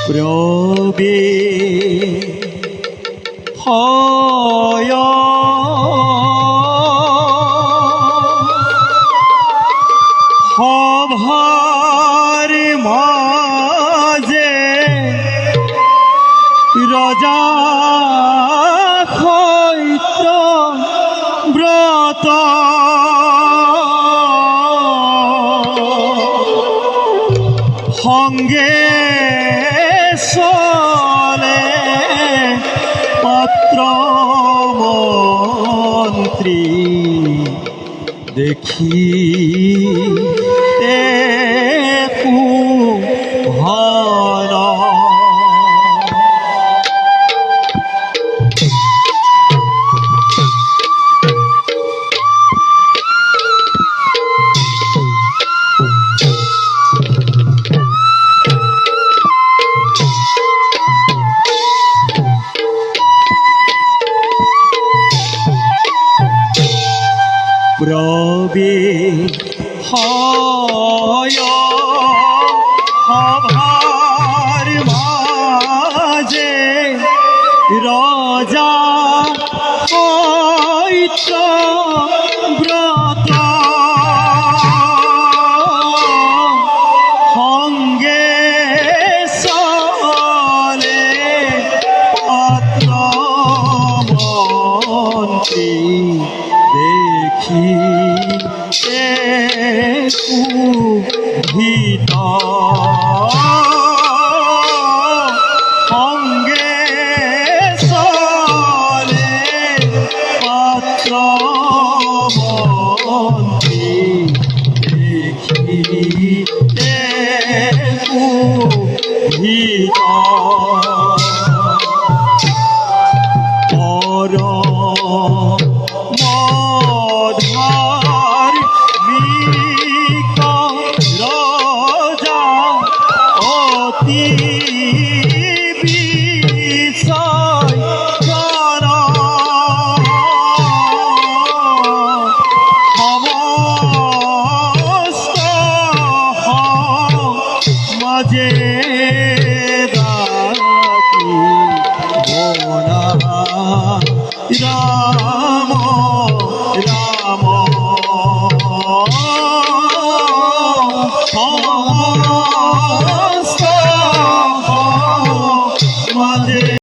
প্রবে হয় হভার মাঝে রজা ক্ষৈত্র ব্রত সঙ্গে চলে পত্র মন্ত্রী দেখি ভার প্রবে হয় হভার মাঝে রজা ক্ষৈত্র ব্রত সঙ্গে চলে পত্র মন্ত্রী দেখি ভীত সঙ্গে চলে পত্র মন্ত্রী দেখি ভীত মধার মিক রাজা অতি বিষয় সমস্ত মাঝে রাখি রাম রাম